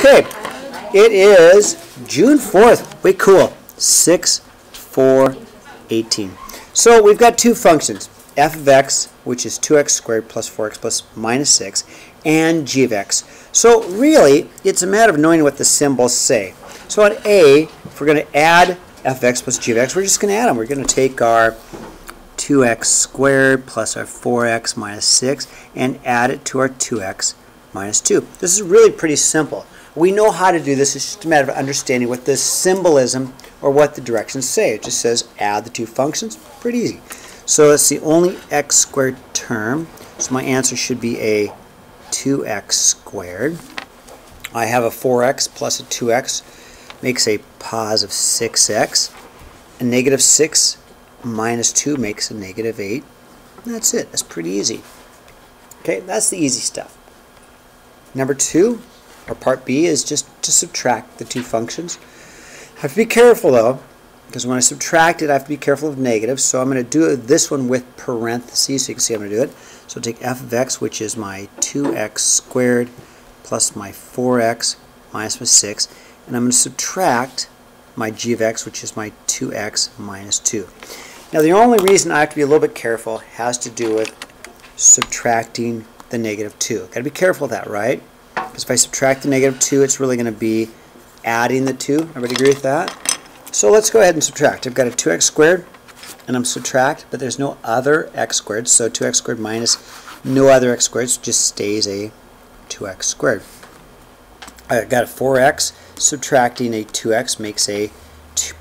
Okay, it is June 4th. Way cool. 6/4/18. So we've got two functions, f of x, which is 2x squared plus 4x plus minus 6, and g of x. So really, it's a matter of knowing what the symbols say. So on A, if we're going to add f of x plus g of x, we're just going to add them. We're going to take our 2x squared plus our 4x minus 6 and add it to our 2x minus 2. This is really pretty simple. We know how to do this. It's just a matter of understanding what the symbolism or what the directions say. It just says add the two functions. Pretty easy. So it's the only x squared term. So my answer should be a 2x squared. I have a 4x plus a 2x makes a positive 6x. A negative 6 minus 2 makes a negative 8. And that's it. That's pretty easy. Okay, that's the easy stuff. Number 2, or part B, is just to subtract the two functions. I have to be careful though, because when I subtract it I have to be careful of negatives, so I'm going to do this one with parentheses so you can see I'm going to do it. So I'll take f of x, which is my 2x squared plus my 4x minus my 6, and I'm going to subtract my g of x, which is my 2x minus 2. Now the only reason I have to be a little bit careful has to do with subtracting the negative 2. Got to be careful of that, right? Because if I subtract the negative 2, it's really going to be adding the 2. Everybody agree with that? So let's go ahead and subtract. I've got a 2x squared, and I'm subtract, but there's no other x squared, so 2x squared minus no other x squared just stays a 2x squared. I've got a 4x, subtracting a 2x makes a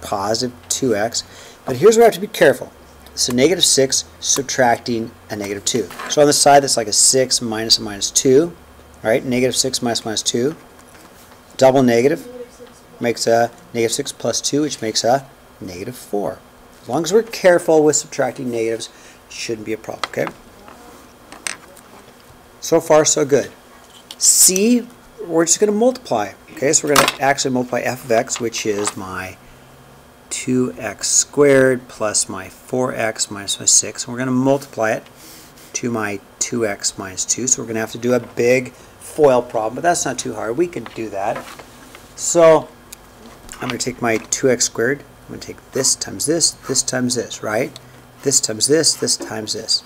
positive 2x, but here's where I have to be careful. So negative 6 subtracting a negative 2. So on the side that's like a 6 minus a minus 2. Right? Negative 6 minus 2. Double negative makes a negative 6 plus 2, which makes a negative 4. As long as we're careful with subtracting negatives, it shouldn't be a problem. Okay? So far, so good. C, we're just going to multiply. Okay, so we're going to actually multiply f of x, which is my 2x squared plus my 4x minus my 6. And we're going to multiply it to my 2x minus 2. So we're going to have to do a big FOIL problem, but that's not too hard. We can do that. So I'm going to take my 2x squared. I'm going to take this times this times this, right? This times this times this.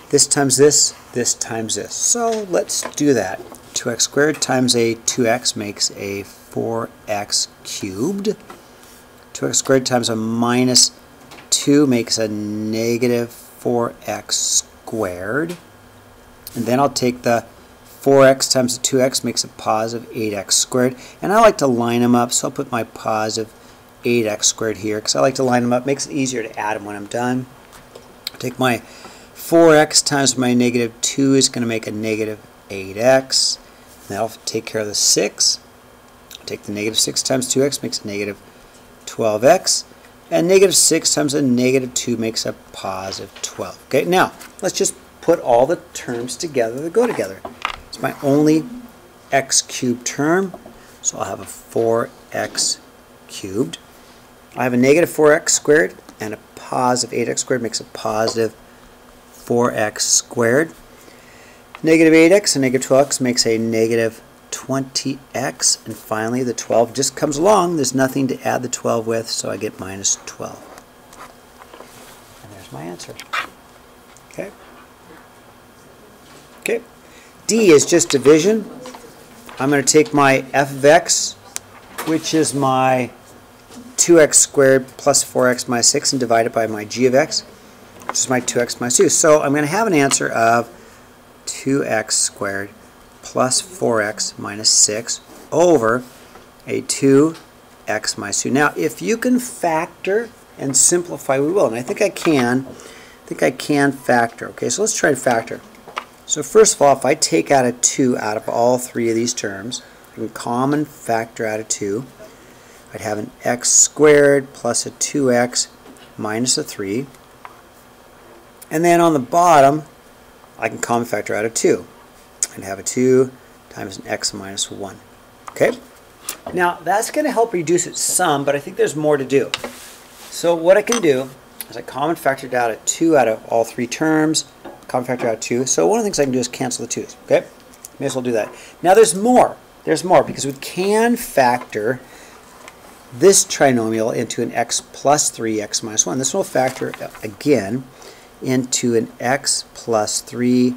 This times this times this. So let's do that. 2x squared times a 2x makes a 4x cubed. 2x squared times a minus 2 makes a negative 4x squared. And then I'll take the 4x times the 2x makes a positive 8x squared. And I like to line them up, so I'll put my positive 8x squared here because I like to line them up. Makes it easier to add them when I'm done. I'll take my 4x times my negative 2 is going to make a negative 8x. And that'll take care of the 6. I'll take the negative 6 times 2x makes a negative 12x. And negative 6 times a negative 2 makes a positive 12. Okay, now let's just put all the terms together that go together. It's my only x cubed term, so I'll have a 4x cubed. I have a negative 4x squared, and a positive 8x squared makes a positive 4x squared. Negative 8x and negative 12x makes a negative 20x, and finally the 12 just comes along. There's nothing to add the 12 with, so I get minus 12. And there's my answer. Okay. Okay. D is just division. I'm going to take my f of x, which is my 2x squared plus 4x minus 6, and divide it by my g of x, which is my 2x minus 2. So I'm going to have an answer of 2x squared plus 4x minus 6 over a 2x minus 2. Now, if you can factor and simplify, we will. And I think I can. Factor. Okay, so let's try to factor. So first of all, if I take out a 2 out of all three of these terms, I can common factor out a 2. I'd have an x squared plus a 2x minus a 3. And then on the bottom, I can common factor out a 2. I'd have a 2 times an x minus 1. Okay? Now, that's going to help reduce it some, but I think there's more to do. So what I can do is I common factored out a 2 out of all three terms. Common factor out 2. So one of the things I can do is cancel the 2's. Okay? May as well do that. Now there's more. there's more because we can factor this trinomial into an x plus 3, x minus 1. This will factor again into an x plus 3,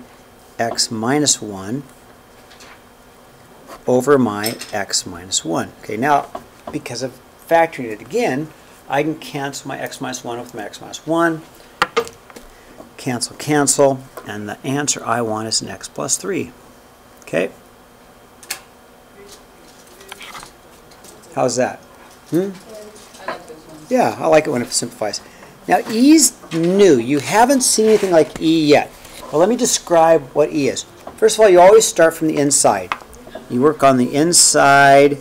x minus 1 over my x minus 1. Okay, now because of factoring it again, I can cancel my x minus 1 with my x minus 1. Cancel, cancel, and the answer I want is an x plus 3. Okay? How's that? Yeah, I like it when it simplifies. Now, E's new. You haven't seen anything like E yet. Well, let me describe what E is. First of all, you always start from the inside. You work on the inside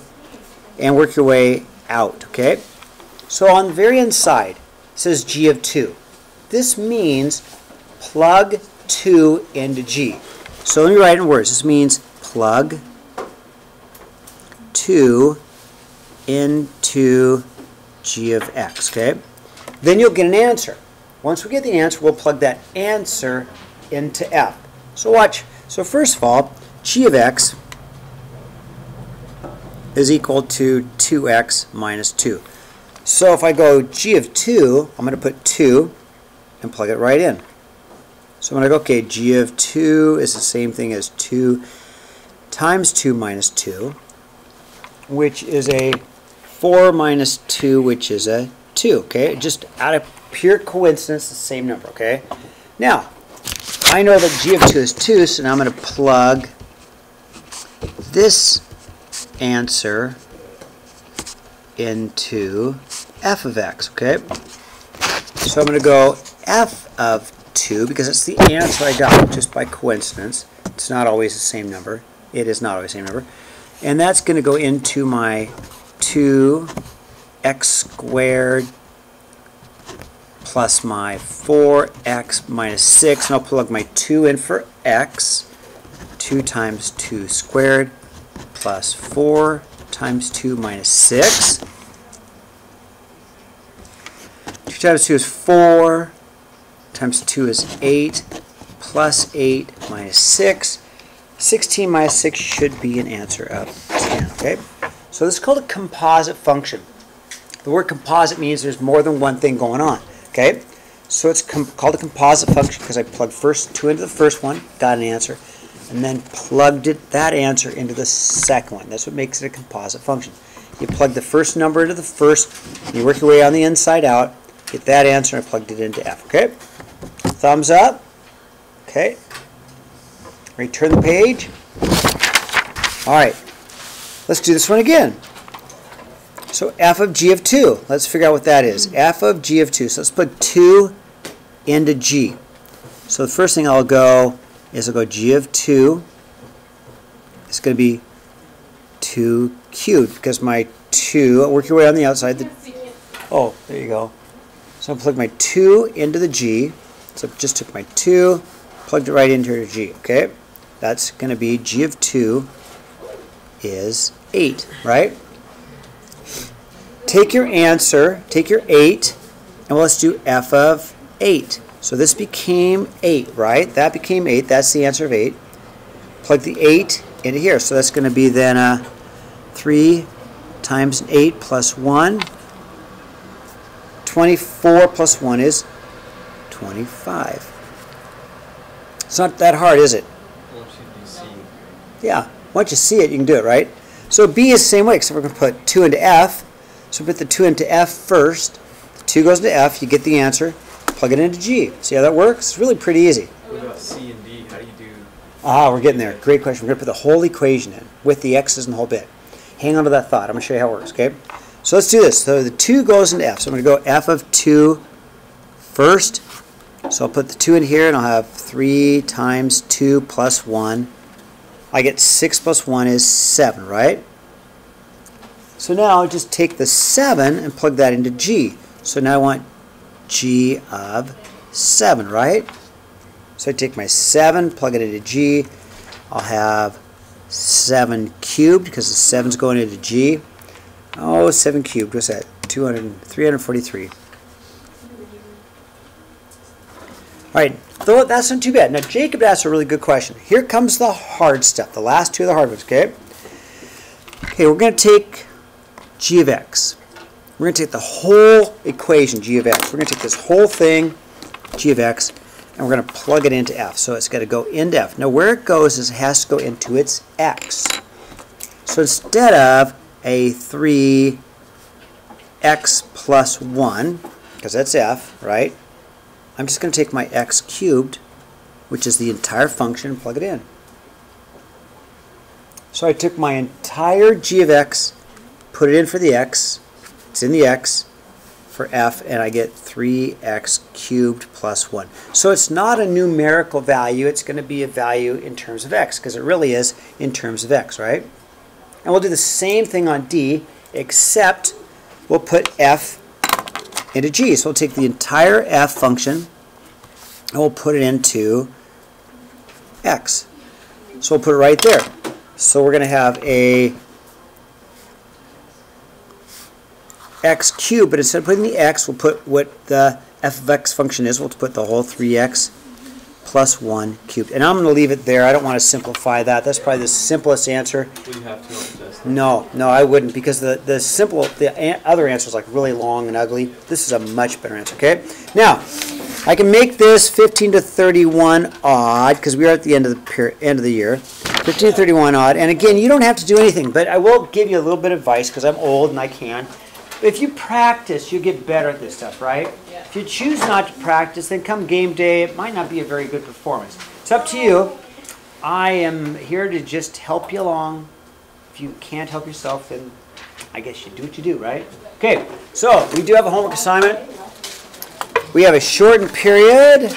and work your way out, okay? So on the very inside, it says G of 2. This means plug 2 into G. So let me write it in words. This means plug 2 into G of x, okay? Then you'll get an answer. Once we get the answer, we'll plug that answer into F. So watch. So first of all, G of x is equal to 2x minus 2. So if I go G of 2, I'm going to put 2 and plug it right in. So I'm going to go, okay, G of 2 is the same thing as 2 times 2 minus 2, which is a 4 minus 2, which is a 2, okay? Just out of pure coincidence, the same number, okay? Now, I know that G of 2 is 2, so now I'm going to plug this answer into f of x, okay? So I'm going to go f of 2, because it's the answer I got just by coincidence. It's not always the same number. It is not always the same number. And that's going to go into my 2x squared plus my 4x minus 6. And I'll plug my 2 in for x. 2 times 2 squared plus 4 times 2 minus 6. 2 times 2 is 4. Times 2 is 8. Plus 8 minus 6. 16 minus 6 should be an answer of 10. Okay? So this is called a composite function. The word composite means there's more than one thing going on. Okay? So it's called a composite function because I plugged first 2 into the first one, got an answer, and then plugged that answer into the second one. That's what makes it a composite function. You plug the first number into the first, and you work your way on the inside out, get that answer, and I plugged it into F. Okay? Thumbs up. Okay? Return the page. All right. Let's do this one again. So f of g of 2. Let's figure out what that is. F of g of 2. So let's put 2 into g. So the first thing I'll go is I'll go g of 2. It's going to be 2 cubed because my 2, I'll work your way on the outside. Oh, there you go. So I'll plug my 2 into the g. So I just took my 2, plugged it right into the g. Okay? That's going to be g of 2 is 8, right? Take your answer, take your 8, and let's do f of 8. So this became 8, right? That became 8. That's the answer of 8. Plug the 8 into here. So that's going to be then 3 times 8 plus 1. 24 plus 1 is 25. It's not that hard, is it? Yeah. Once you see it, you can do it, right? So B is the same way, so we're going to put 2 into F. So we put the 2 into F first. The 2 goes into F. You get the answer. Plug it into G. See how that works? It's really pretty easy. What about C and D? How do you do? Ah, we're getting there. Great question. We're going to put the whole equation in with the x's and the whole bit. Hang on to that thought. I'm going to show you how it works, okay? So let's do this. So the 2 goes into F. So I'm going to go F of 2 first. So I'll put the 2 in here, and I'll have 3 times 2 plus 1. I get 6 plus 1 is 7, right? So now I just take the 7 and plug that into G. So now I want G of 7, right? So I take my 7, plug it into G. I'll have 7 cubed because the 7's going into G. Oh, 7 cubed. What's that? 343. All right, though that's not too bad. Now, Jacob asked a really good question. Here comes the hard stuff, the last two of the hard ones, okay? Okay, we're going to take g of x. We're going to take the whole equation, g of x. We're going to take this whole thing, g of x, and we're going to plug it into f. So it's got to go into f. Now where it goes is it has to go into its x. So instead of a 3x plus 1, because that's f, right? I'm just going to take my x cubed, which is the entire function, and plug it in. So I took my entire g of x, put it in for the x, it's in the x for f, and I get 3x cubed plus 1. So it's not a numerical value, it's going to be a value in terms of x, because it really is in terms of x, right? And we'll do the same thing on d, except we'll put f into g. So we'll take the entire f function, and we'll put it into x. So we'll put it right there. So we're going to have a x cubed, but instead of putting the x, we'll put what the f of x function is. We'll put the whole 3x plus 1 cubed. And I'm going to leave it there. I don't want to simplify that. That's probably the simplest answer. Would you have to on the test? No, I wouldn't, because the other answer is like really long and ugly. This is a much better answer, okay? Now, I can make this 15 to 31 odd, because we are at the end of the year. 15 to 31 odd. And again, you don't have to do anything, but I will give you a little bit of advice, because I'm old and I can. If you practice, you get better at this stuff, right? Yeah. If you choose not to practice, then come game day, it might not be a very good performance. It's up to you. I am here to just help you along. If you can't help yourself, then I guess you do what you do, right? Okay, so we do have a homework assignment. We have a shortened period.